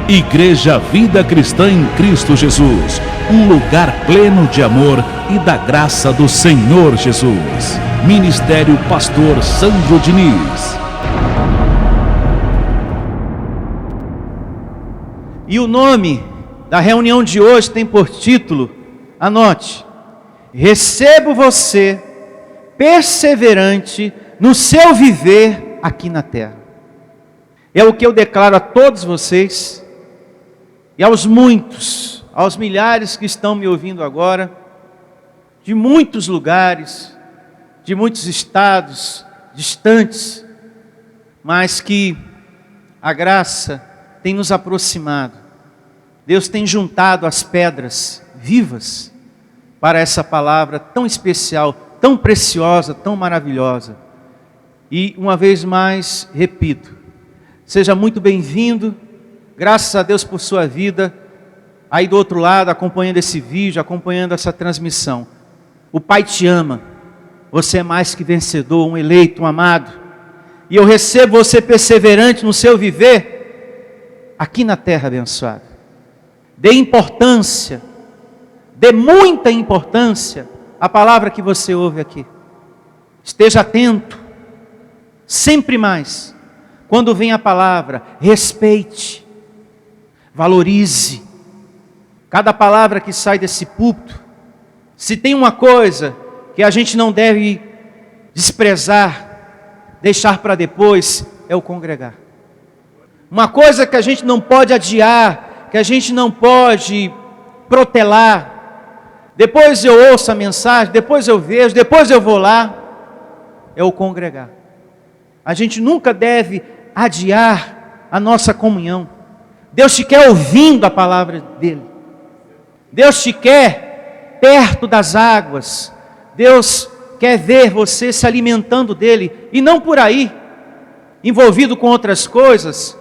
Igreja Vida Cristã em Cristo Jesus, um lugar pleno de amor e da graça do Senhor Jesus. Ministério Pastor Sandro Diniz. E o nome da reunião de hoje tem por título, anote: recebo você perseverante no seu viver aqui na terra. É o que eu declaro a todos vocês e aos muitos, aos milhares que estão me ouvindo agora, de muitos lugares, de muitos estados distantes, mas que a graça tem nos aproximado. Deus tem juntado as pedras vivas para essa palavra tão especial, tão preciosa, tão maravilhosa. E uma vez mais, repito, seja muito bem-vindo, graças a Deus por sua vida, aí do outro lado, acompanhando esse vídeo, acompanhando essa transmissão. O Pai te ama, você é mais que vencedor, um eleito, um amado. E eu recebo você perseverante no seu viver, aqui na terra abençoada. Dê importância, dê muita importância à palavra que você ouve aqui. Esteja atento, sempre mais. Quando vem a palavra, respeite, valorize cada palavra que sai desse púlpito. Se tem uma coisa que a gente não deve desprezar, deixar para depois, é o congregar. Uma coisa que a gente não pode adiar, que a gente não pode protelar. Depois eu ouço a mensagem, depois eu vejo, depois eu vou lá, é o congregar. A gente nunca deve adiar a nossa comunhão. Deus te quer ouvindo a palavra dele. Deus te quer perto das águas. Deus quer ver você se alimentando dele. E não por aí, envolvido com outras coisas.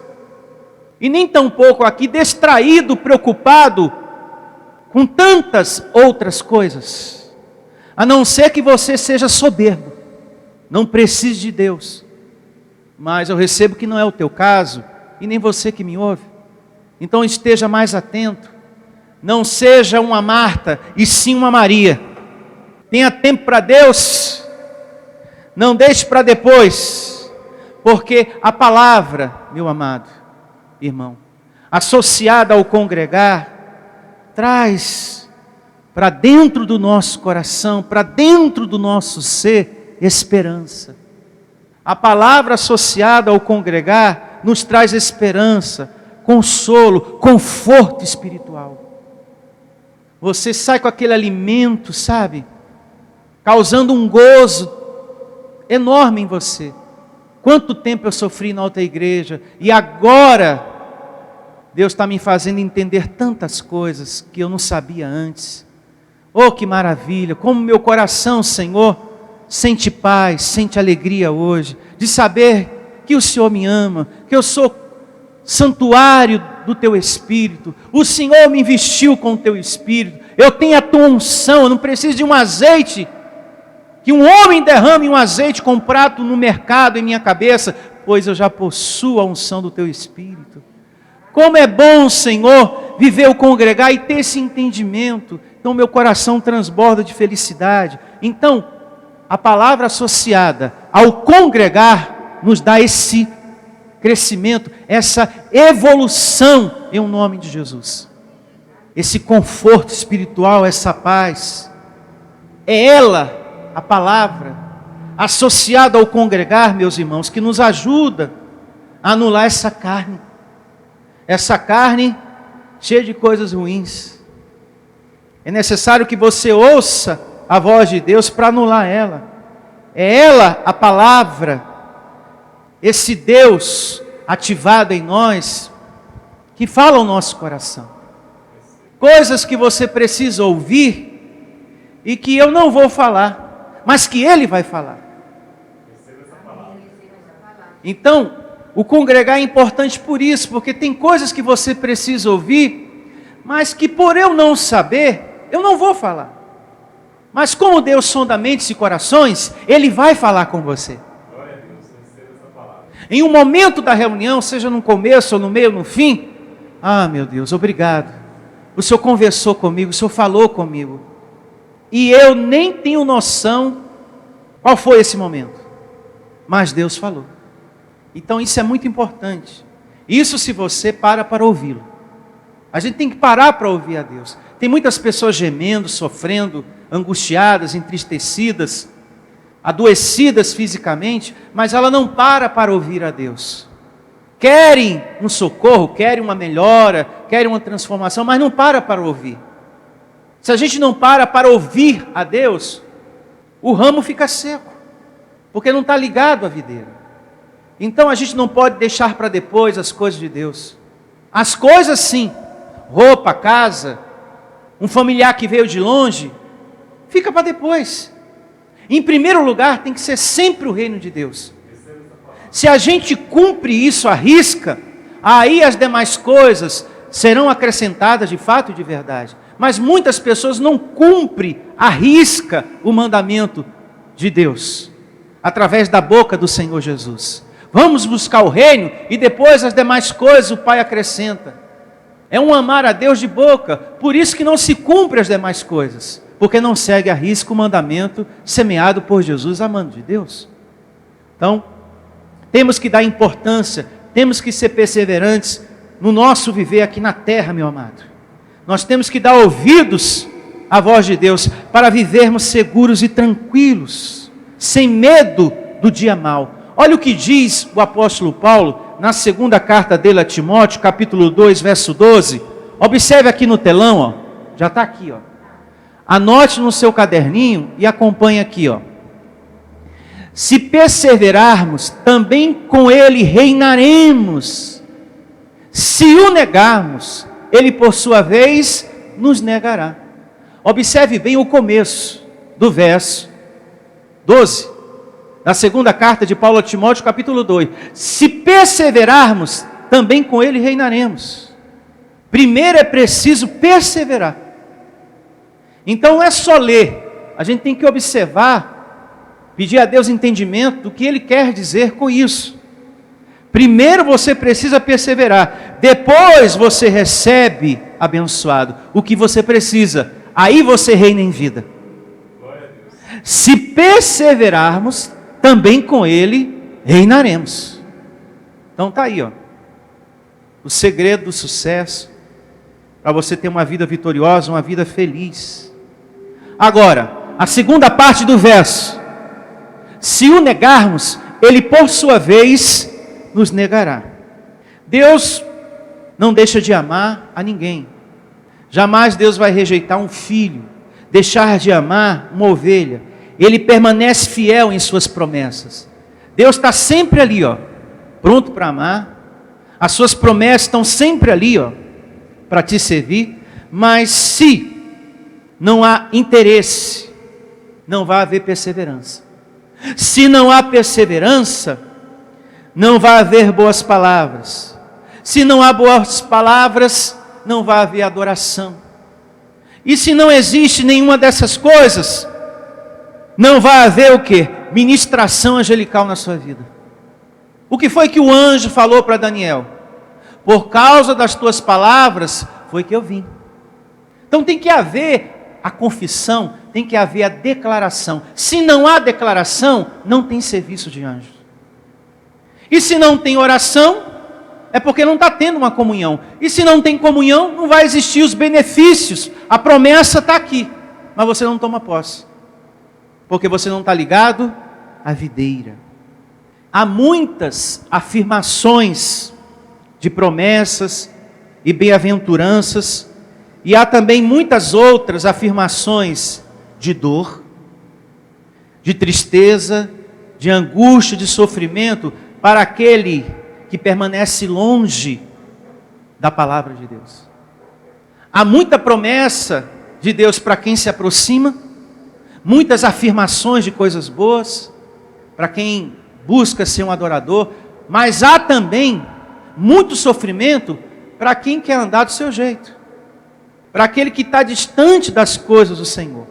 E nem tampouco aqui distraído, preocupado com tantas outras coisas. A não ser que você seja soberbo. Não precise de Deus. Mas eu recebo que não é o teu caso, e nem você que me ouve. Então esteja mais atento. Não seja uma Marta, e sim uma Maria. Tenha tempo para Deus. Não deixe para depois. Porque a palavra, meu amado irmão, associada ao congregar, traz para dentro do nosso coração, para dentro do nosso ser, esperança. A palavra associada ao congregar nos traz esperança, consolo, conforto espiritual. Você sai com aquele alimento, sabe? Causando um gozo enorme em você. Quanto tempo eu sofri na outra igreja e agora Deus está me fazendo entender tantas coisas que eu não sabia antes. Oh, que maravilha! Como meu coração, Senhor, sente paz, sente alegria hoje, de saber que o Senhor me ama, que eu sou santuário do Teu Espírito, o Senhor me investiu com o Teu Espírito, eu tenho a Tua unção, eu não preciso de um azeite, que um homem derrame um azeite comprado no mercado em minha cabeça, pois eu já possuo a unção do Teu Espírito. Como é bom, Senhor, viver o congregar e ter esse entendimento, então meu coração transborda de felicidade. Então, a palavra associada ao congregar nos dá esse crescimento, essa evolução em nome de Jesus. Esse conforto espiritual, essa paz. É ela, a palavra, associada ao congregar, meus irmãos, que nos ajuda a anular essa carne. Essa carne cheia de coisas ruins. É necessário que você ouça a voz de Deus para anular ela. É ela a palavra, esse Deus ativado em nós, que fala ao nosso coração. Coisas que você precisa ouvir e que eu não vou falar, mas que Ele vai falar. Então, o congregar é importante por isso, porque tem coisas que você precisa ouvir, mas que por eu não saber, eu não vou falar. Mas como Deus sonda mentes e corações, Ele vai falar com você. Em um momento da reunião, seja no começo, ou no meio, ou no fim, Ah, meu Deus, obrigado. O Senhor conversou comigo, o Senhor falou comigo. E eu nem tenho noção qual foi esse momento. Mas Deus falou. Então isso é muito importante. Isso se você para ouvi-lo. A gente tem que parar para ouvir a Deus. Tem muitas pessoas gemendo, sofrendo, angustiadas, entristecidas, adoecidas fisicamente, mas ela não para ouvir a Deus. Querem um socorro, querem uma melhora, querem uma transformação, mas não para ouvir. Se a gente não para ouvir a Deus, o ramo fica seco, porque não está ligado à videira. Então a gente não pode deixar para depois as coisas de Deus. As coisas sim, roupa, casa, um familiar que veio de longe, fica para depois. Em primeiro lugar tem que ser sempre o reino de Deus. Se a gente cumpre isso à risca, aí as demais coisas serão acrescentadas de fato e de verdade. Mas muitas pessoas não cumprem à risca o mandamento de Deus, através da boca do Senhor Jesus. Vamos buscar o reino e depois as demais coisas o Pai acrescenta. É um amar a Deus de boca, por isso que não se cumpre as demais coisas, porque não segue à risca o mandamento semeado por Jesus, amando de Deus. Então, temos que dar importância, temos que ser perseverantes no nosso viver aqui na terra, meu amado. Nós temos que dar ouvidos à voz de Deus, para vivermos seguros e tranquilos, sem medo do dia mau. Olha o que diz o apóstolo Paulo, na segunda carta dele a Timóteo, capítulo 2, verso 12. Observe aqui no telão, ó. Já está aqui, ó. Anote no seu caderninho e acompanhe aqui, ó. Se perseverarmos, também com ele reinaremos. Se o negarmos, ele por sua vez nos negará. Observe bem o começo do verso 12, da segunda carta de Paulo a Timóteo, capítulo 2. Se perseverarmos, também com ele reinaremos. Primeiro é preciso perseverar. Então não é só ler, a gente tem que observar, pedir a Deus entendimento do que Ele quer dizer com isso. Primeiro você precisa perseverar, depois você recebe abençoado o que você precisa, aí você reina em vida. Se perseverarmos, também com Ele reinaremos. Então está aí, ó, o segredo do sucesso, para você ter uma vida vitoriosa, uma vida feliz. Agora, a segunda parte do verso: se o negarmos, ele por sua vez nos negará. Deus não deixa de amar a ninguém. Jamais Deus vai rejeitar um filho, deixar de amar uma ovelha. Ele permanece fiel em suas promessas. Deus está sempre ali, ó, pronto para amar. As suas promessas estão sempre ali, ó, para te servir. Mas se não há interesse, não vai haver perseverança. Se não há perseverança, não vai haver boas palavras. Se não há boas palavras, não vai haver adoração. E se não existe nenhuma dessas coisas, não vai haver o quê? Ministração angelical na sua vida. O que foi que o anjo falou para Daniel? Por causa das tuas palavras, foi que eu vim. Então tem que haver a confissão, tem que haver a declaração. Se não há declaração, não tem serviço de anjos. E se não tem oração, é porque não está tendo uma comunhão. E se não tem comunhão, não vai existir os benefícios. A promessa está aqui, mas você não toma posse, porque você não está ligado à videira. Há muitas afirmações de promessas e bem-aventuranças, e há também muitas outras afirmações de dor, de tristeza, de angústia, de sofrimento, para aquele que permanece longe da palavra de Deus. Há muita promessa de Deus para quem se aproxima, muitas afirmações de coisas boas, para quem busca ser um adorador, mas há também muito sofrimento para quem quer andar do seu jeito, para aquele que está distante das coisas do Senhor.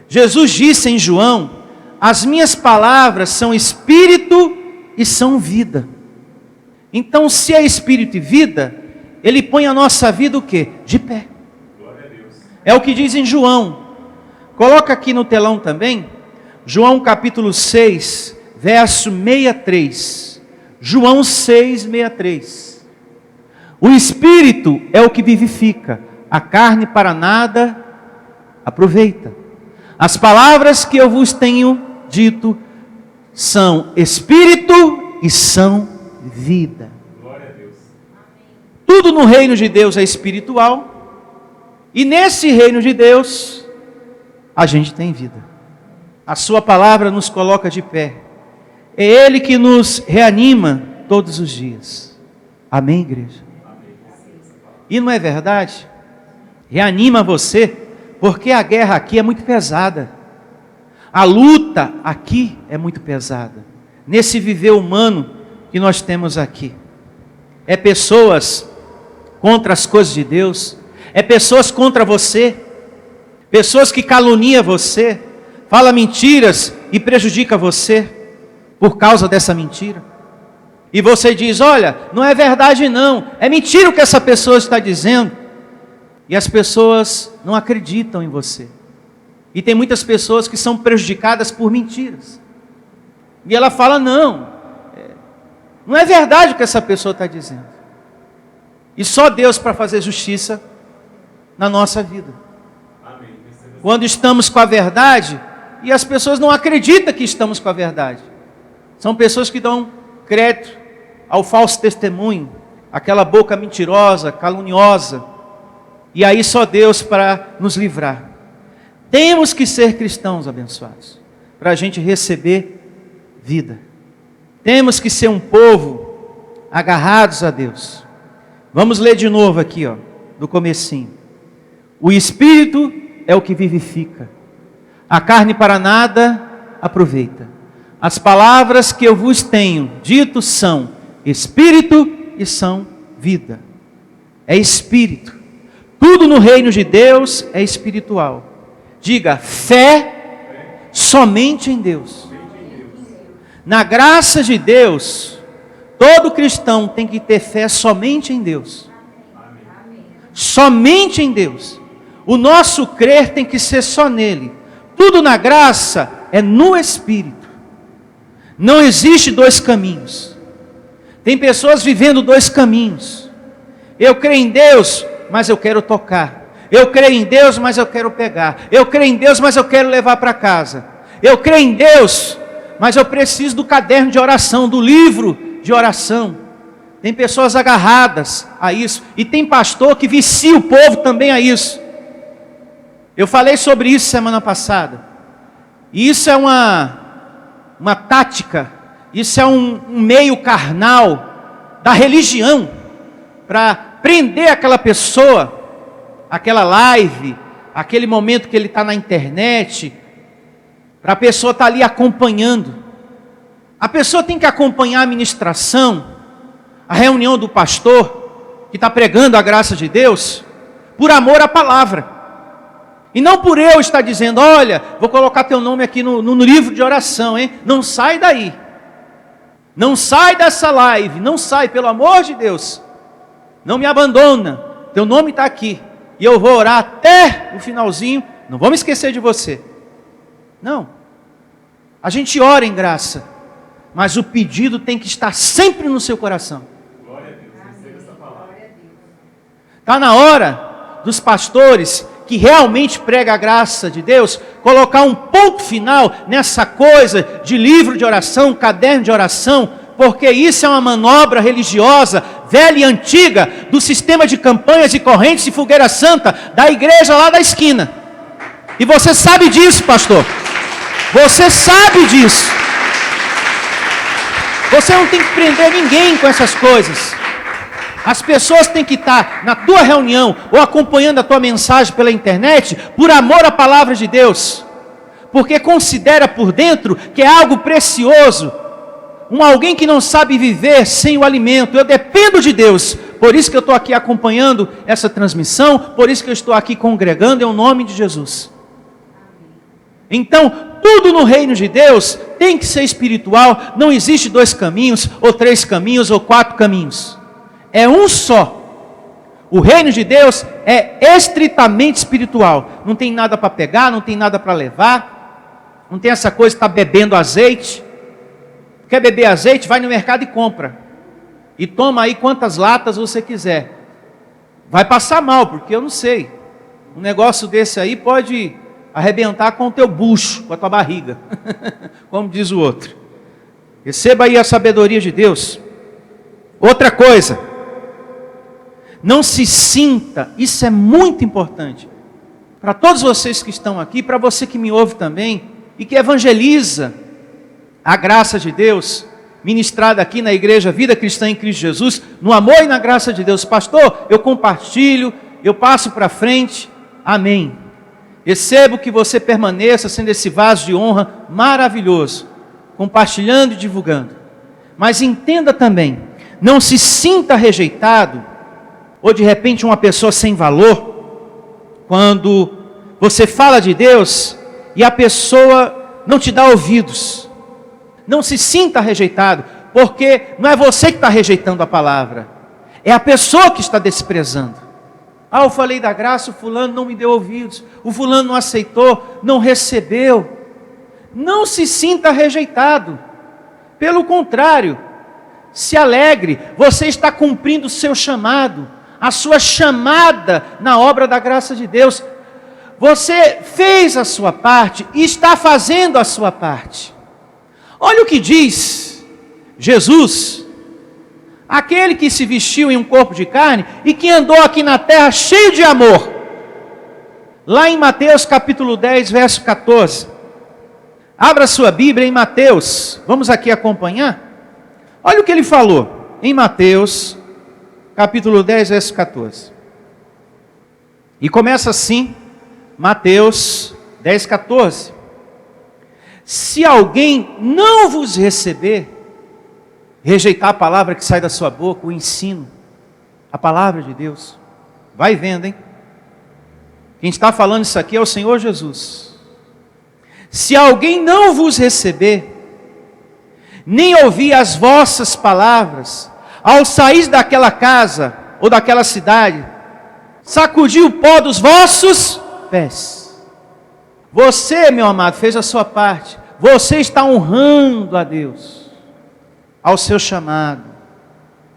Jesus disse em João: as minhas palavras são espírito e são vida. Então, se é espírito e vida, Ele põe a nossa vida o quê? De pé. É o que diz em João. Coloca aqui no telão também, João capítulo 6, verso 63. João 6, 63. O Espírito é o que vivifica, a carne para nada aproveita. As palavras que eu vos tenho dito são Espírito e são vida. Glória a Deus. Tudo no reino de Deus é espiritual, e nesse reino de Deus, a gente tem vida. A sua palavra nos coloca de pé. É Ele que nos reanima todos os dias. Amém, igreja? E não é verdade? Reanima você, porque a guerra aqui é muito pesada. A luta aqui é muito pesada. Nesse viver humano que nós temos aqui. É pessoas contra as coisas de Deus. É pessoas contra você. Pessoas que caluniam você. Fala mentiras e prejudica você por causa dessa mentira. E você diz, olha, não é verdade não. É mentira o que essa pessoa está dizendo. E as pessoas não acreditam em você. E tem muitas pessoas que são prejudicadas por mentiras. E ela fala, não é verdade o que essa pessoa está dizendo. E só Deus para fazer justiça na nossa vida. Amém. Quando estamos com a verdade, e as pessoas não acreditam que estamos com a verdade. São pessoas que dão crédito ao falso testemunho, aquela boca mentirosa, caluniosa. E aí só Deus para nos livrar. Temos que ser cristãos abençoados, para a gente receber vida. Temos que ser um povo agarrados a Deus. Vamos ler de novo aqui, do comecinho. O Espírito é o que vivifica. A carne para nada aproveita. As palavras que eu vos tenho dito são Espírito e são vida. É Espírito. Tudo no reino de Deus é espiritual. Diga, fé somente em Deus. Na graça de Deus, todo cristão tem que ter fé somente em Deus. Somente em Deus. O nosso crer tem que ser só nele. Tudo na graça é no Espírito. Não existe dois caminhos. Tem pessoas vivendo dois caminhos. Eu creio em Deus, mas eu quero tocar. Eu creio em Deus, mas eu quero pegar. Eu creio em Deus, mas eu quero levar para casa. Eu creio em Deus, mas eu preciso do caderno de oração, do livro de oração. Tem pessoas agarradas a isso. E tem pastor que vicia o povo também a isso. Eu falei sobre isso semana passada. E isso é uma tática. Isso é um meio carnal da religião. Para prender aquela pessoa, aquela live, aquele momento que ele está na internet, para a pessoa estar ali acompanhando. A pessoa tem que acompanhar a ministração, a reunião do pastor, que está pregando a graça de Deus, por amor à palavra. E não por eu estar dizendo, olha, vou colocar teu nome aqui no livro de oração, hein? Não sai daí. Não sai dessa live, não sai, pelo amor de Deus. Não me abandona, teu nome está aqui. E eu vou orar até o finalzinho, não vou me esquecer de você. Não. A gente ora em graça, mas o pedido tem que estar sempre no seu coração. Glória a Deus. Receba essa palavra. Está na hora dos pastores que realmente pregam a graça de Deus, colocar um ponto final nessa coisa de livro de oração, caderno de oração, porque isso é uma manobra religiosa, velha e antiga, do sistema de campanhas e correntes de fogueira santa, da igreja lá da esquina. E você sabe disso, pastor. Você sabe disso. Você não tem que prender ninguém com essas coisas. As pessoas têm que estar na tua reunião, ou acompanhando a tua mensagem pela internet, por amor à palavra de Deus. Porque considera por dentro que é algo precioso. Alguém que não sabe viver sem o alimento. Eu dependo de Deus. Por isso que eu estou aqui acompanhando essa transmissão. Por isso que eu estou aqui congregando em nome de Jesus. Então, tudo no reino de Deus tem que ser espiritual. Não existe dois caminhos, ou três caminhos, ou quatro caminhos. É um só. O reino de Deus é estritamente espiritual. Não tem nada para pegar, não tem nada para levar. Não tem essa coisa de estar bebendo azeite. Quer beber azeite? Vai no mercado e compra. E toma aí quantas latas você quiser. Vai passar mal, porque eu não sei. Um negócio desse aí pode arrebentar com o teu bucho, com a tua barriga. Como diz o outro. Receba aí a sabedoria de Deus. Outra coisa. Não se sinta, isso é muito importante. Para todos vocês que estão aqui, para você que me ouve também, e que evangeliza a graça de Deus, ministrada aqui na igreja Vida Cristã em Cristo Jesus, no amor e na graça de Deus. Pastor, eu compartilho, eu passo para frente, amém. Recebo que você permaneça sendo esse vaso de honra maravilhoso, compartilhando e divulgando. Mas entenda também, não se sinta rejeitado, ou de repente uma pessoa sem valor, quando você fala de Deus e a pessoa não te dá ouvidos. Não se sinta rejeitado, porque não é você que está rejeitando a palavra, é a pessoa que está desprezando. Ah, eu falei da graça, o fulano não me deu ouvidos, o fulano não aceitou, não recebeu. Não se sinta rejeitado, pelo contrário, se alegre, você está cumprindo o seu chamado, a sua chamada na obra da graça de Deus. Você fez a sua parte e está fazendo a sua parte. Olha o que diz Jesus, aquele que se vestiu em um corpo de carne e que andou aqui na terra cheio de amor. Lá em Mateus capítulo 10, verso 14. Abra sua Bíblia em Mateus, vamos aqui acompanhar. Olha o que ele falou em Mateus capítulo 10, verso 14. E começa assim, Mateus 10, 14. Se alguém não vos receber, rejeitar a palavra que sai da sua boca, o ensino, a palavra de Deus, vai vendo, hein? Quem está falando isso aqui é o Senhor Jesus. Se alguém não vos receber, nem ouvir as vossas palavras, ao sair daquela casa ou daquela cidade, sacudir o pó dos vossos pés. Você, meu amado, fez a sua parte. Você está honrando a Deus, ao seu chamado.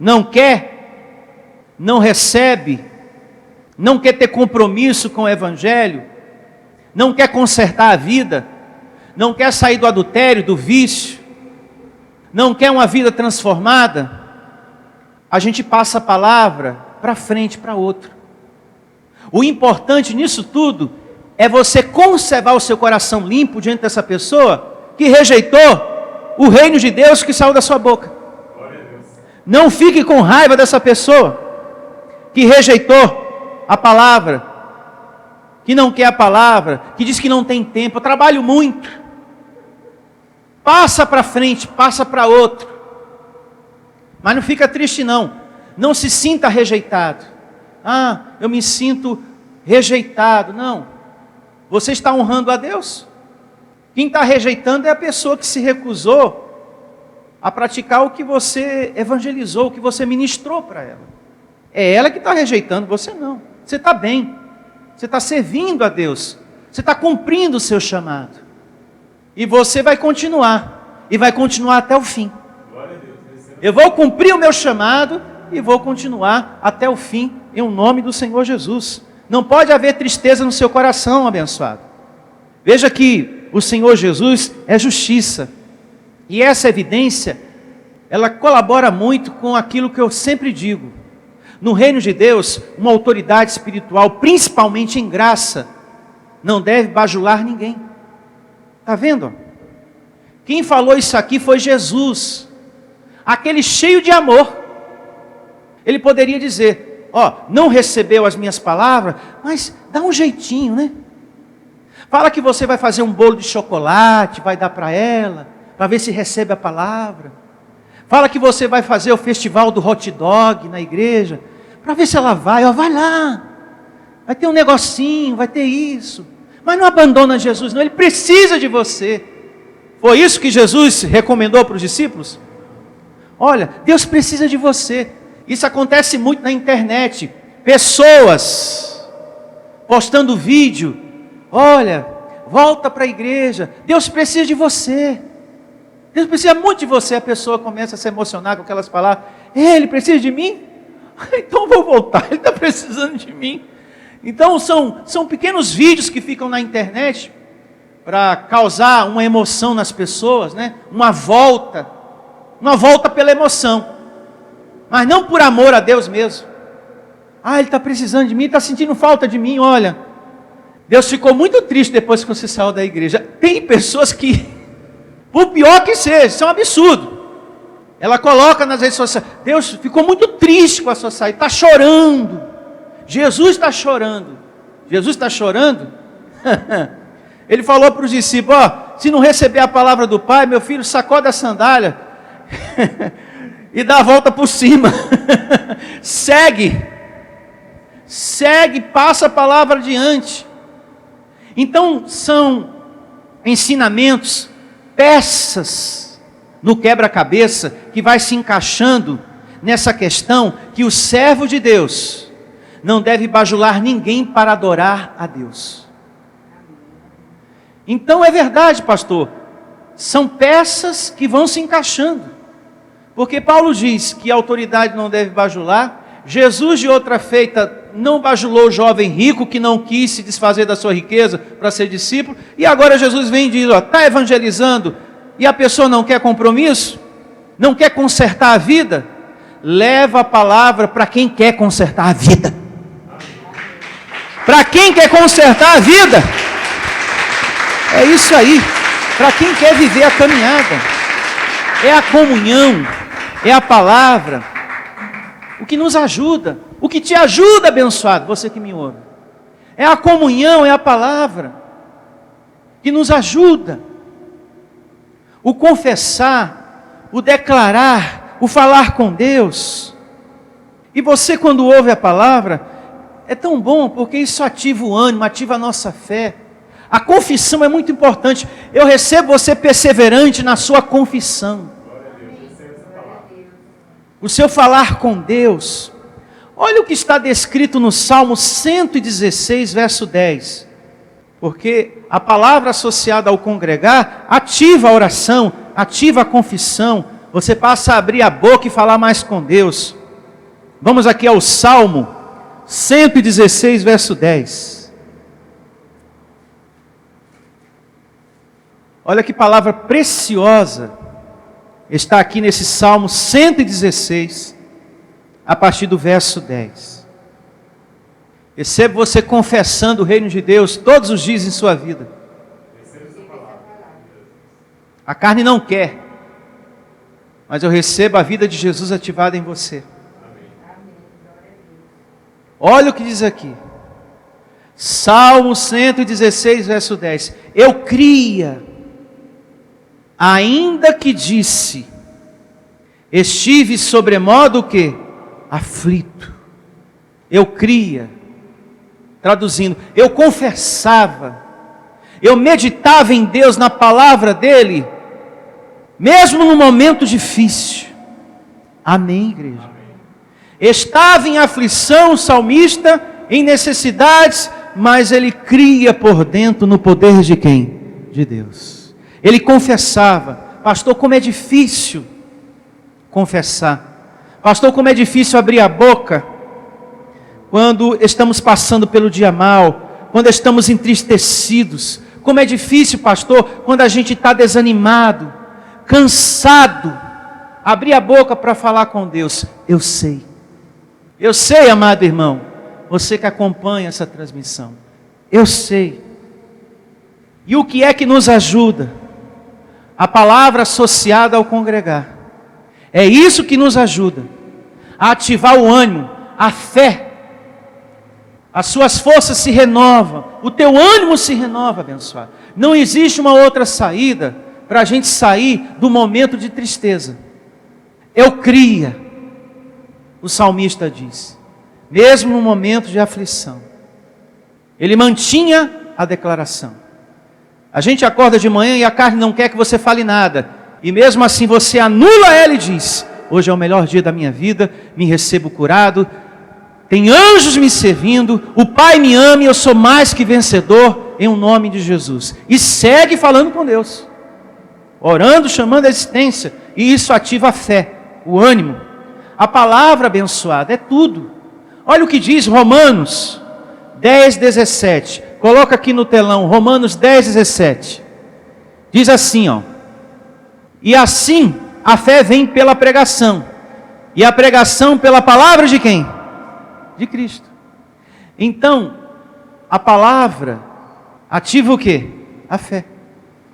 Não quer, não recebe, não quer ter compromisso com o Evangelho, não quer consertar a vida, não quer sair do adultério, do vício, não quer uma vida transformada. A gente passa a palavra para frente, para outro. O importante nisso tudo é você conservar o seu coração limpo diante dessa pessoa que rejeitou o reino de Deus que saiu da sua boca. Não fique com raiva dessa pessoa que rejeitou a palavra, que não quer a palavra, que diz que não tem tempo. Eu trabalho muito. Passa para frente, passa para outro. Mas não fica triste não. Não se sinta rejeitado. Ah, eu me sinto rejeitado. Não. Você está honrando a Deus. Quem está rejeitando é a pessoa que se recusou a praticar o que você evangelizou, o que você ministrou para ela. É ela que está rejeitando, você não. Você está bem. Você está servindo a Deus. Você está cumprindo o seu chamado. E você vai continuar. E vai continuar até o fim. Eu vou cumprir o meu chamado e vou continuar até o fim, em nome do Senhor Jesus. Não pode haver tristeza no seu coração, abençoado. Veja que o Senhor Jesus é justiça. E essa evidência, ela colabora muito com aquilo que eu sempre digo. No reino de Deus, uma autoridade espiritual, principalmente em graça, não deve bajular ninguém. Está vendo? Quem falou isso aqui foi Jesus. Aquele cheio de amor. Ele poderia dizer, não recebeu as minhas palavras, mas dá um jeitinho, né? Fala que você vai fazer um bolo de chocolate, vai dar para ela, para ver se recebe a palavra. Fala que você vai fazer o festival do hot dog na igreja, para ver se ela vai. Vai lá, vai ter um negocinho, vai ter isso. Mas não abandona Jesus, não, Ele precisa de você. Foi isso que Jesus recomendou para os discípulos? Olha, Deus precisa de você. Isso acontece muito na internet. pessoas postando vídeo, olha, volta para a igreja, Deus precisa de você, Deus precisa muito de você. A pessoa começa a se emocionar com aquelas palavras, Ele precisa de mim? Então eu vou voltar, Ele está precisando de mim. Então são pequenos vídeos que ficam na internet para causar uma emoção nas pessoas, né? Uma volta pela emoção, mas não por amor a Deus mesmo. Ele está precisando de mim, está sentindo falta de mim, olha. Deus ficou muito triste depois que você saiu da igreja. Tem pessoas que, por pior que seja, isso é um absurdo. Ela coloca nas redes sociais, Deus ficou muito triste com a sua saída, está chorando. Jesus está chorando. Jesus está chorando? Ele falou para os discípulos, se não receber a palavra do Pai, meu filho, sacode a sandália e dá a volta por cima. Segue, passa a palavra adiante. Então são ensinamentos, peças no quebra-cabeça que vai se encaixando nessa questão que o servo de Deus não deve bajular ninguém para adorar a Deus. Então é verdade, pastor, são peças que vão se encaixando, porque Paulo diz que a autoridade não deve bajular. Jesus de outra feita não bajulou o jovem rico que não quis se desfazer da sua riqueza para ser discípulo, e agora Jesus vem e diz, está evangelizando e a pessoa não quer compromisso, não quer consertar a vida, leva a palavra para quem quer consertar a vida. Para quem quer consertar a vida, é isso aí, para quem quer viver a caminhada, é a comunhão, é a palavra, o que nos ajuda, o que te ajuda, abençoado, você que me ouve, é a comunhão, é a palavra, que nos ajuda, o confessar, o declarar, o falar com Deus. E você, quando ouve a palavra, é tão bom, porque isso ativa o ânimo, ativa a nossa fé. A confissão é muito importante. Eu recebo você perseverante na sua confissão. O seu falar com Deus. Olha o que está descrito no Salmo 116, verso 10. Porque a palavra associada ao congregar ativa a oração, ativa a confissão. Você passa a abrir a boca e falar mais com Deus. Vamos aqui ao Salmo 116, verso 10. Olha que palavra preciosa está aqui nesse Salmo 116, a partir do verso 10. Recebo você confessando o reino de Deus todos os dias em sua vida. A carne não quer, mas eu recebo a vida de Jesus ativada em você. Olha o que diz aqui. Salmo 116, verso 10. Eu cria, ainda que disse, estive sobremodo o quê? Aflito. Eu cria, traduzindo, eu confessava, eu meditava em Deus, na palavra dEle, mesmo no momento difícil. Amém, igreja? Amém. Estava em aflição o salmista, em necessidades, mas ele cria por dentro no poder de quem? De Deus. Ele confessava. Pastor, como é difícil confessar. Pastor, como é difícil abrir a boca quando estamos passando pelo dia mal, quando estamos entristecidos. Como é difícil, pastor, quando a gente está desanimado, cansado, abrir a boca para falar com Deus. Eu sei, amado irmão, você que acompanha essa transmissão, eu sei. E o que é que nos ajuda? A palavra associada ao congregar. É isso que nos ajuda a ativar o ânimo, a fé. As suas forças se renovam, o teu ânimo se renova, abençoado. Não existe uma outra saída para a gente sair do momento de tristeza. Eu cria, o salmista diz, mesmo no momento de aflição, ele mantinha a declaração. A gente acorda de manhã e a carne não quer que você fale nada, e mesmo assim você anula ela e diz, hoje é o melhor dia da minha vida, me recebo curado, tem anjos me servindo, o Pai me ama e eu sou mais que vencedor em nome de Jesus. E segue falando com Deus, orando, chamando a existência, e isso ativa a fé, o ânimo. A palavra abençoada é tudo. Olha o que diz Romanos 10:17. Coloca aqui no telão, Romanos 10:17. Diz assim, ó: e assim a fé vem pela pregação, e a pregação pela palavra de quem? De Cristo. Então, a palavra ativa o quê? A fé.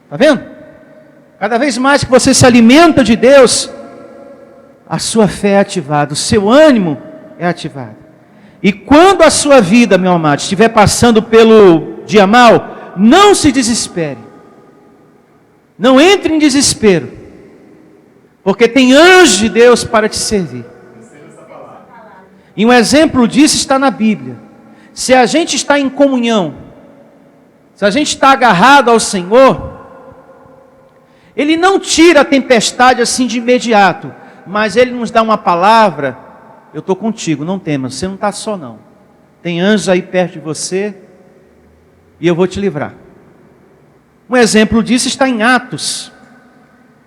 Está vendo? Cada vez mais que você se alimenta de Deus, a sua fé é ativada, o seu ânimo é ativado. E quando a sua vida, meu amado, estiver passando pelo dia mal, não se desespere. Não entre em desespero, porque tem anjo de Deus para te servir. E um exemplo disso está na Bíblia. Se a gente está em comunhão, se a gente está agarrado ao Senhor, Ele não tira a tempestade assim de imediato, mas Ele nos dá uma palavra: eu estou contigo, não temas, você não está só não. Tem anjos aí perto de você, e eu vou te livrar. Um exemplo disso está em Atos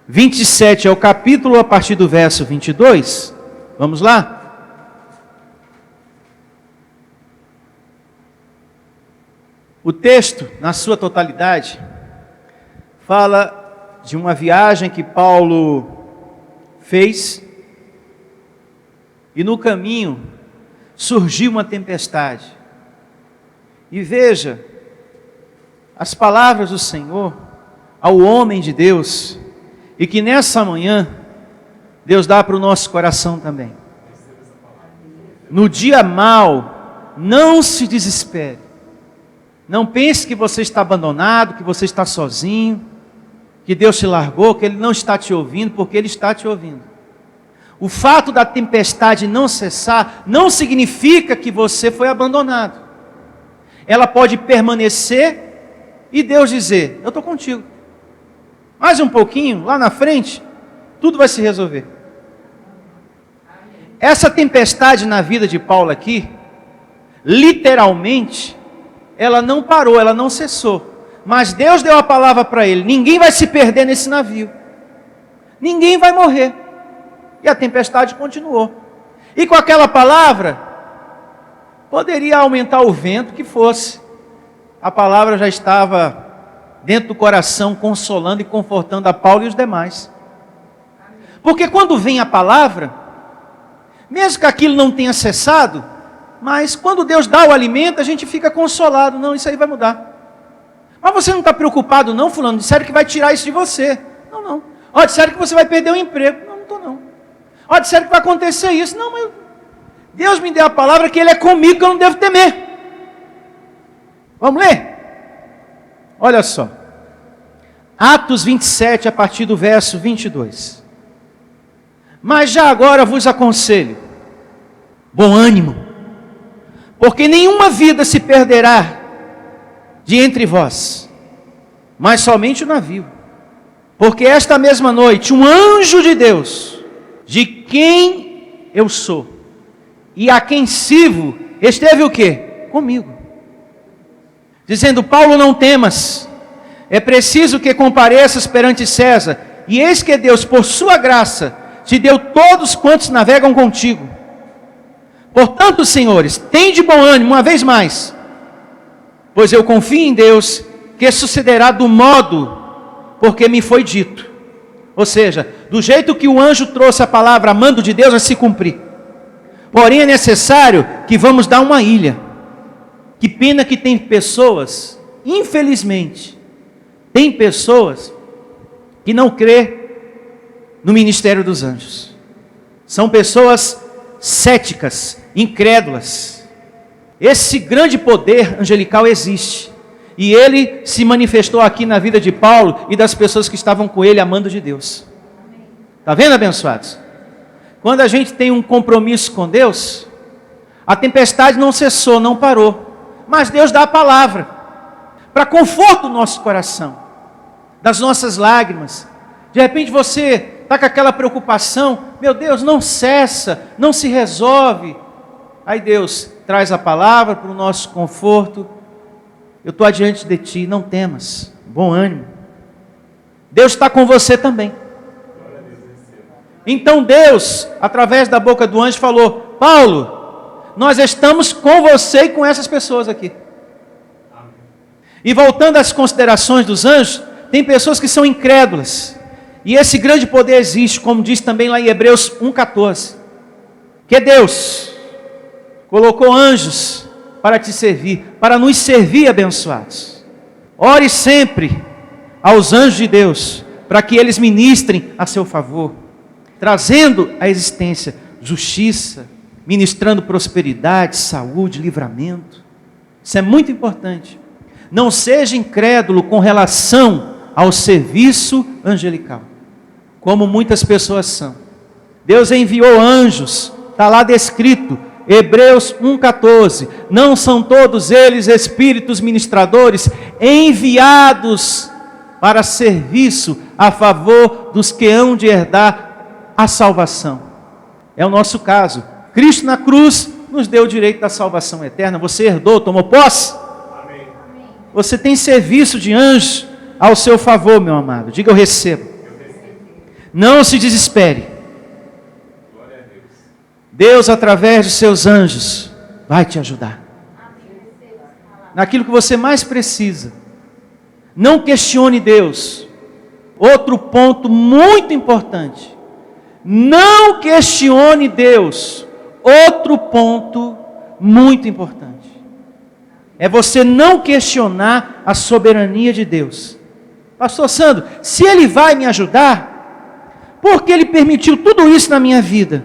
27, é o capítulo a partir do verso 22. Vamos lá? O texto, na sua totalidade, fala de uma viagem que Paulo fez, e no caminho surgiu uma tempestade. E veja as palavras do Senhor ao homem de Deus, e que nessa manhã Deus dá para o nosso coração também. No dia mau, não se desespere. Não pense que você está abandonado, que você está sozinho, que Deus te largou, que Ele não está te ouvindo, porque Ele está te ouvindo. O fato da tempestade não cessar não significa que você foi abandonado. Ela pode permanecer e Deus dizer: eu estou contigo. Mais um pouquinho, lá na frente, tudo vai se resolver. Essa tempestade na vida de Paulo aqui, literalmente, ela não parou, ela não cessou. Mas Deus deu a palavra para ele: ninguém vai se perder nesse navio. Ninguém vai morrer. E a tempestade continuou. E com aquela palavra, poderia aumentar o vento que fosse. A palavra já estava dentro do coração, consolando e confortando a Paulo e os demais. Porque quando vem a palavra, mesmo que aquilo não tenha cessado, mas quando Deus dá o alimento, a gente fica consolado. Não, isso aí vai mudar. Mas você não está preocupado não, fulano? Disseram que vai tirar isso de você. Não, não. Ó, disseram que você vai perder o emprego. Não, não estou não. Ó, disseram que vai acontecer isso. Não, mas Deus me deu a palavra que Ele é comigo, que eu não devo temer. Vamos ler? Olha só. Atos 27, a partir do verso 22. Mas já agora vos aconselho, bom ânimo, porque nenhuma vida se perderá de entre vós, mas somente o navio. Porque esta mesma noite, um anjo de Deus, de quem eu sou, e a quem sirvo, esteve o quê? Comigo. Dizendo: Paulo, não temas, é preciso que compareças perante César, e eis que Deus, por sua graça, te deu todos quantos navegam contigo. Portanto, senhores, tende bom ânimo uma vez mais, pois eu confio em Deus, que sucederá do modo porque me foi dito. Ou seja, do jeito que o anjo trouxe a palavra a mando de Deus, vai se cumprir. Porém é necessário que vamos dar uma ilha. Que pena que tem pessoas, infelizmente, tem pessoas que não crê no ministério dos anjos. São pessoas céticas, incrédulas. Esse grande poder angelical existe. E ele se manifestou aqui na vida de Paulo e das pessoas que estavam com ele, amando de Deus. Está vendo, abençoados? Quando a gente tem um compromisso com Deus, a tempestade não cessou, não parou. Mas Deus dá a palavra para conforto do nosso coração, das nossas lágrimas. De repente você está com aquela preocupação: meu Deus, não cessa, não se resolve. Aí Deus traz a palavra para o nosso conforto. Eu estou adiante de ti, não temas, bom ânimo. Deus está com você também. Então Deus, através da boca do anjo, falou: Paulo, nós estamos com você e com essas pessoas aqui. E voltando às considerações dos anjos, tem pessoas que são incrédulas. E esse grande poder existe, como diz também lá em Hebreus 1,14. Que Deus colocou anjos para te servir, para nos servir abençoados. Ore sempre aos anjos de Deus, para que eles ministrem a seu favor, trazendo à existência justiça, ministrando prosperidade, saúde, livramento. Isso é muito importante. Não seja incrédulo com relação ao serviço angelical, como muitas pessoas são. Deus enviou anjos, está lá descrito, Hebreus 1,14. Não são todos eles espíritos ministradores enviados para serviço a favor dos que hão de herdar a salvação. É o nosso caso. Cristo na cruz nos deu o direito da salvação eterna. Você herdou, tomou posse? Amém. Você tem serviço de anjos ao seu favor, meu amado. Diga: eu recebo. Não se desespere. Deus, através dos seus anjos, vai te ajudar naquilo que você mais precisa. Não questione Deus. Outro ponto muito importante: não questione Deus. Outro ponto muito importante é você não questionar a soberania de Deus. Pastor Sandro, se Ele vai me ajudar, por que Ele permitiu tudo isso na minha vida?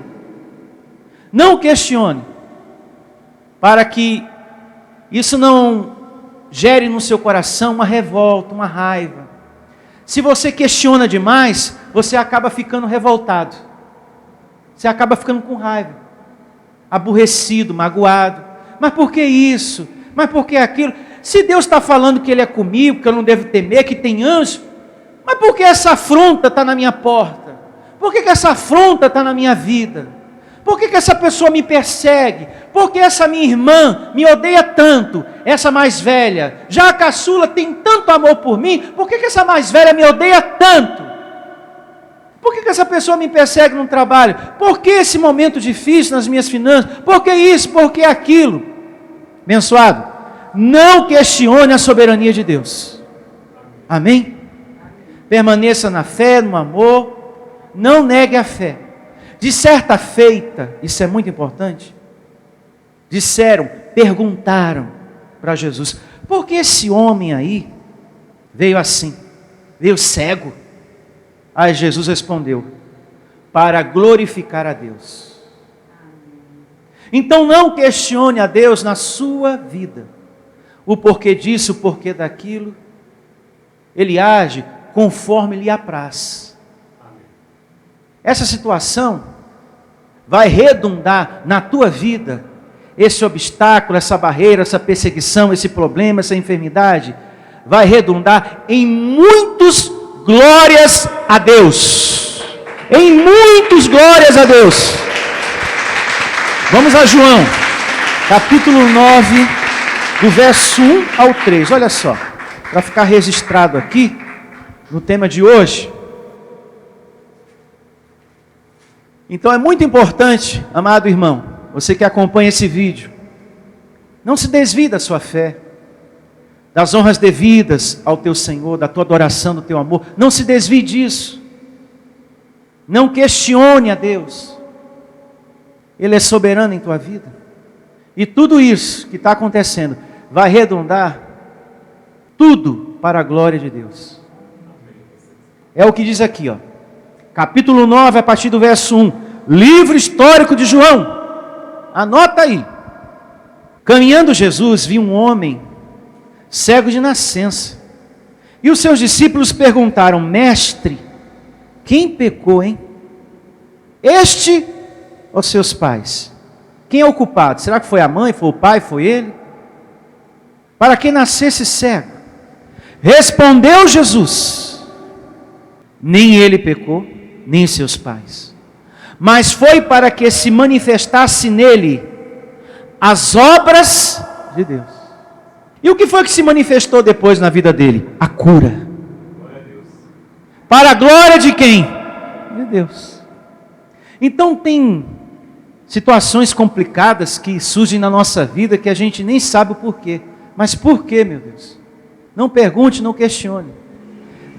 Não questione, para que isso não gere no seu coração uma revolta, uma raiva. Se você questiona demais, você acaba ficando revoltado. Você acaba ficando com raiva, aborrecido, magoado. Mas por que isso? Mas por que aquilo? Se Deus está falando que Ele é comigo, que eu não devo temer, que tem anjo, mas por que essa afronta está na minha porta? Por que essa afronta está na minha vida? Por que essa pessoa me persegue? Por que essa minha irmã me odeia tanto? Essa mais velha, já a caçula tem tanto amor por mim, por que essa mais velha me odeia tanto? Por que essa pessoa me persegue no trabalho? Por que esse momento difícil nas minhas finanças? Por que isso? Por que aquilo? Abençoado, não questione a soberania de Deus. Amém? Permaneça na fé, no amor, não negue a fé. De certa feita, isso é muito importante, perguntaram para Jesus: por que esse homem aí veio assim, veio cego? Aí Jesus respondeu: para glorificar a Deus. Então não questione a Deus na sua vida, o porquê disso, o porquê daquilo. Ele age conforme lhe apraz. Essa situação vai redundar na tua vida, esse obstáculo, essa barreira, essa perseguição, esse problema, essa enfermidade, vai redundar em muitos glórias a Deus. Em muitos glórias a Deus. Vamos a João, capítulo 9, do verso 1 ao 3. Olha só, para ficar registrado aqui, no tema de hoje. Então é muito importante, amado irmão, você que acompanha esse vídeo, não se desvie da sua fé, das honras devidas ao teu Senhor, da tua adoração, do teu amor. Não se desvie disso. Não questione a Deus. Ele é soberano em tua vida. E tudo isso que está acontecendo vai redundar tudo para a glória de Deus. É o que diz aqui, ó. Capítulo 9, a partir do verso 1. Livro histórico de João. Anota aí. Caminhando Jesus, viu um homem cego de nascença. E os seus discípulos perguntaram: mestre, quem pecou, hein? Este ou seus pais? Quem é o culpado? Será que foi a mãe, foi o pai, foi ele? Para que nascesse cego? Respondeu Jesus: nem ele pecou, nem seus pais, mas foi para que se manifestasse nele as obras de Deus. E o que foi que se manifestou depois na vida dele? A cura. Para a glória de quem? De Deus. Então tem situações complicadas que surgem na nossa vida que a gente nem sabe o porquê. Mas por quê, meu Deus? Não pergunte, não questione.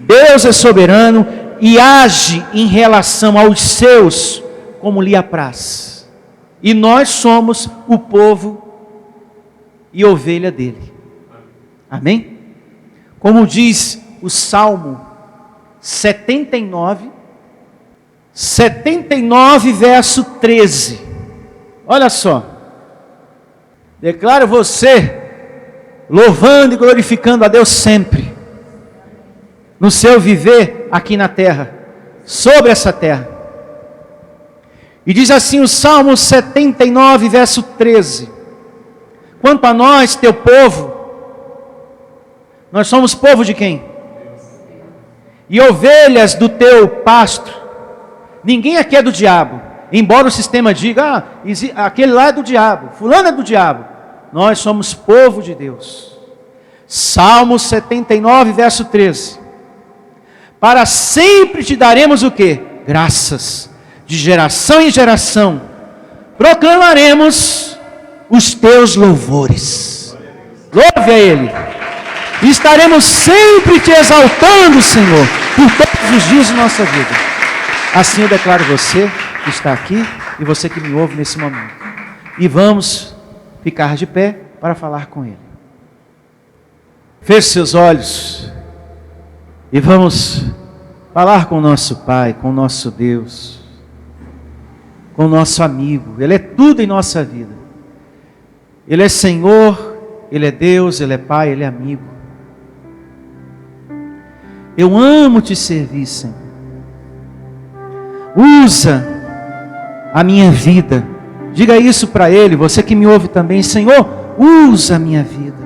Deus é soberano e age em relação aos seus como lhe apraz. E nós somos o povo e ovelha dele. Amém? Como diz o Salmo 79, verso 13. Olha só. Declaro você louvando e glorificando a Deus sempre, no seu viver aqui na terra, sobre essa terra. E diz assim o Salmo 79, verso 13: quanto a nós, teu povo, nós somos povo de quem? E ovelhas do teu pasto. Ninguém aqui é do diabo, embora o sistema diga, aquele lá é do diabo, fulano é do diabo. Nós somos povo de Deus. Salmo 79, verso 13. Para sempre te daremos o quê? Graças. De geração em geração proclamaremos os teus louvores. Louve a Ele. E estaremos sempre te exaltando, Senhor, por todos os dias de nossa vida. Assim eu declaro você que está aqui e você que me ouve nesse momento. E vamos ficar de pé para falar com Ele. Feche seus olhos e vamos falar com o nosso Pai, com o nosso Deus, com o nosso amigo. Ele é tudo em nossa vida. Ele é Senhor, Ele é Deus, Ele é Pai, Ele é amigo. Eu amo te servir, Senhor. Usa a minha vida. Diga isso para Ele, você que me ouve também. Senhor, usa a minha vida.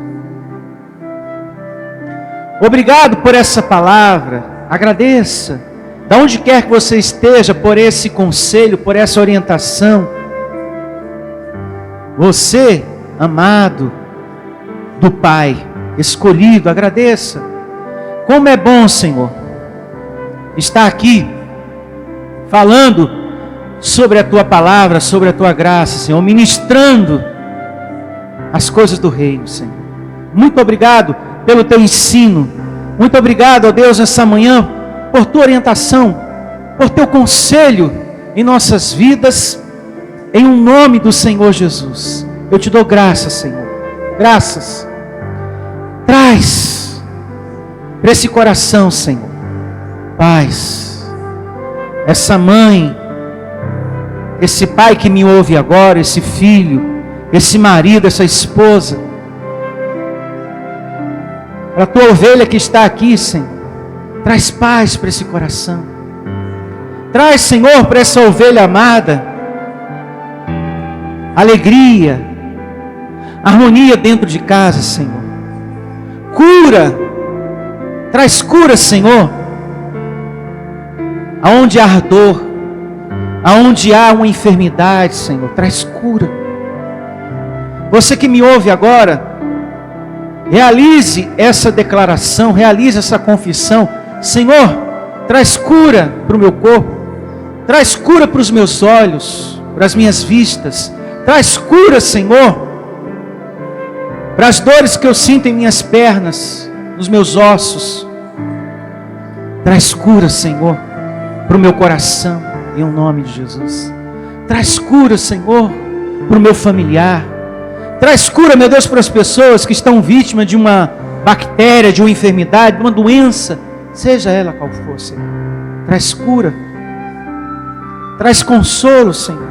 Obrigado por essa palavra. Agradeça. Da onde quer que você esteja, por esse conselho, por essa orientação. Você, amado do Pai, escolhido, agradeça. Como é bom, Senhor, estar aqui falando sobre a Tua palavra, sobre a Tua graça, Senhor, ministrando as coisas do reino, Senhor. Muito obrigado pelo Teu ensino. Muito obrigado, ó Deus, nessa manhã, por Tua orientação, por Teu conselho em nossas vidas, em um nome do Senhor Jesus. Eu te dou graças, Senhor. Graças. Traz para esse coração, Senhor, paz. Essa mãe, esse pai que me ouve agora, esse filho, esse marido, essa esposa, para a tua ovelha que está aqui, Senhor, traz paz para esse coração. Traz, Senhor, para essa ovelha amada, alegria, harmonia dentro de casa, Senhor. Cura. Traz cura, Senhor, aonde há dor, aonde há uma enfermidade, Senhor, traz cura. Você que me ouve agora, realize essa declaração, realize essa confissão. Senhor, traz cura para o meu corpo, traz cura para os meus olhos, para as minhas vistas, traz cura, Senhor, para as dores que eu sinto em minhas pernas, nos meus ossos. Traz cura, Senhor, para o meu coração, em nome de Jesus. Traz cura, Senhor, para o meu familiar. Traz cura, meu Deus, para as pessoas que estão vítimas de uma bactéria, de uma enfermidade, de uma doença, seja ela qual for, Senhor. Traz cura. Traz consolo, Senhor,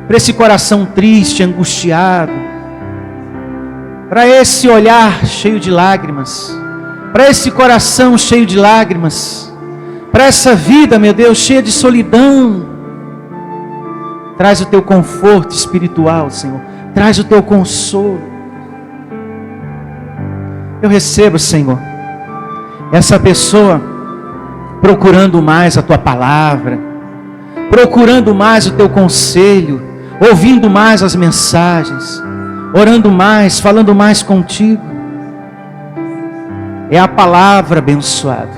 para esse coração triste, angustiado, para esse olhar cheio de lágrimas, para esse coração cheio de lágrimas, para essa vida, meu Deus, cheia de solidão. Traz o teu conforto espiritual, Senhor. Traz o teu consolo. Eu recebo, Senhor, essa pessoa procurando mais a tua palavra, procurando mais o teu conselho, ouvindo mais as mensagens. orando mais, falando mais contigo. É a palavra abençoado,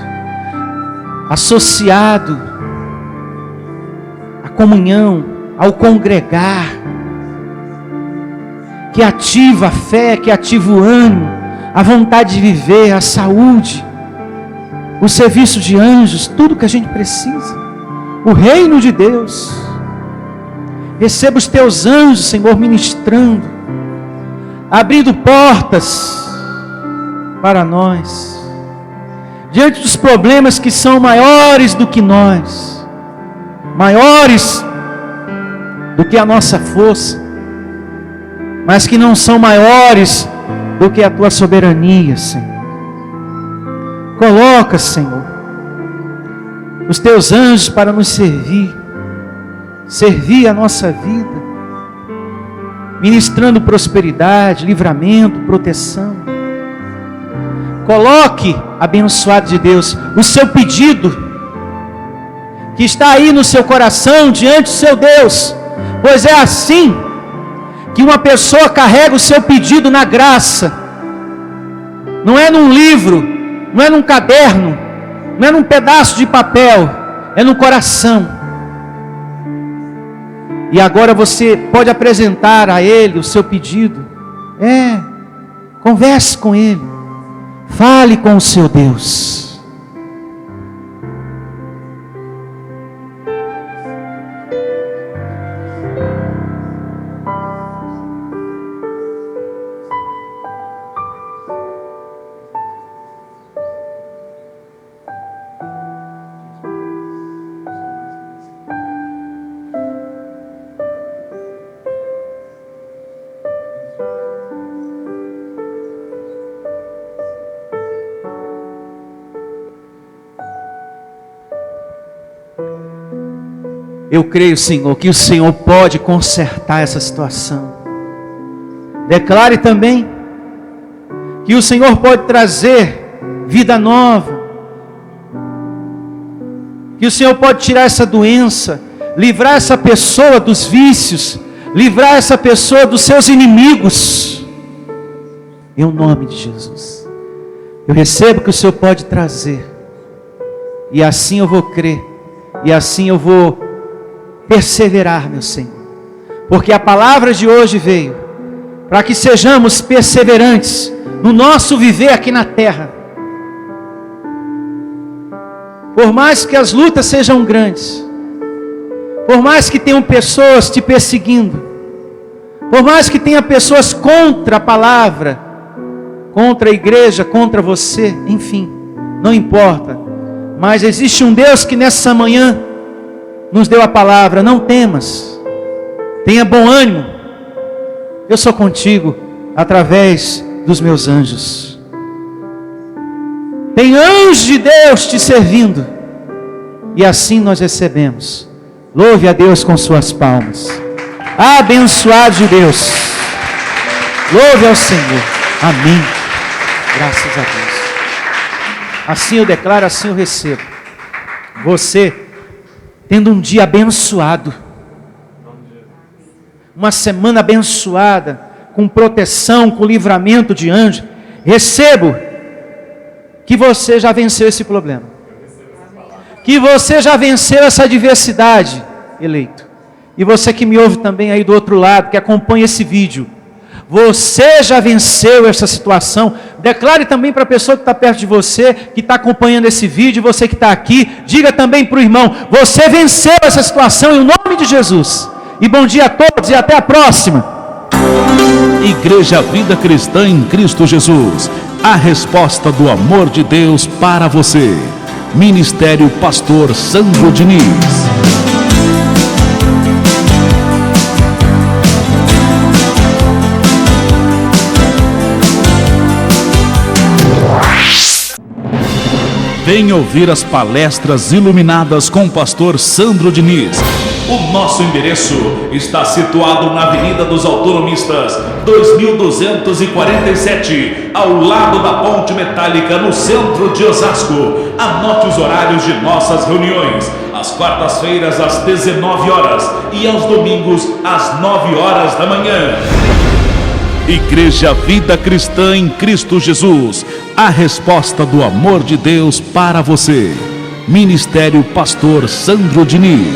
associado à comunhão, ao congregar, que ativa a fé, que ativa o ânimo, a vontade de viver, a saúde, o serviço de anjos, tudo que a gente precisa, o reino de Deus. Receba os teus anjos, Senhor, ministrando, abrindo portas para nós, diante dos problemas que são maiores do que nós, maiores do que a nossa força, mas que não são maiores do que a tua soberania, Senhor. Coloca, Senhor, os teus anjos para nos servir a nossa vida, ministrando prosperidade, livramento, proteção. Coloque, abençoado de Deus, o seu pedido, que está aí no seu coração, diante do seu Deus, pois é assim que uma pessoa carrega o seu pedido na graça, não é num livro, não é num caderno, não é num pedaço de papel, é no coração. E agora você pode apresentar a Ele o seu pedido. Converse com Ele, fale com o seu Deus. Eu creio, Senhor, que o Senhor pode consertar essa situação. Declare também que o Senhor pode trazer vida nova, que o Senhor pode tirar essa doença, livrar essa pessoa dos vícios, livrar essa pessoa dos seus inimigos, em nome de Jesus. Eu recebo que o Senhor pode trazer, e assim eu vou crer, e assim eu vou perseverar, meu Senhor, porque a palavra de hoje veio para que sejamos perseverantes no nosso viver aqui na terra. Por mais que as lutas sejam grandes, por mais que tenham pessoas te perseguindo, por mais que tenha pessoas contra a palavra, contra a igreja, contra você, enfim, não importa, mas existe um Deus que nessa manhã nos deu a palavra: não temas, tenha bom ânimo, eu sou contigo através dos meus anjos. Tem anjos de Deus te servindo, e assim nós recebemos. Louve a Deus com suas palmas. Abençoado de Deus, louve ao Senhor. Amém. Graças a Deus. Assim eu declaro, assim eu recebo. Você tendo um dia abençoado, uma semana abençoada, com proteção, com livramento de anjos. Recebo que você já venceu esse problema, que você já venceu essa adversidade, eleito. E você que me ouve também aí do outro lado, que acompanha esse vídeo, você já venceu essa situação. Declare também para a pessoa que está perto de você, que está acompanhando esse vídeo, você que está aqui, diga também para o irmão: você venceu essa situação em nome de Jesus. E bom dia a todos e até a próxima. Igreja Vida Cristã em Cristo Jesus, a resposta do amor de Deus para você. Ministério Pastor Sandro Diniz. Venha ouvir as palestras iluminadas com o pastor Sandro Diniz. O nosso endereço está situado na Avenida dos Autonomistas, 2247, ao lado da Ponte Metálica, no centro de Osasco. Anote os horários de nossas reuniões: às quartas-feiras às 19 horas e aos domingos às 9 horas da manhã. Igreja Vida Cristã em Cristo Jesus, a resposta do amor de Deus para você. Ministério Pastor Sandro Diniz.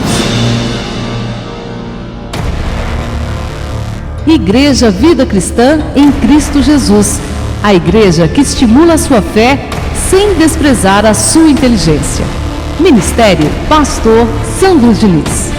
Igreja Vida Cristã em Cristo Jesus, a igreja que estimula a sua fé sem desprezar a sua inteligência. Ministério Pastor Sandro Diniz.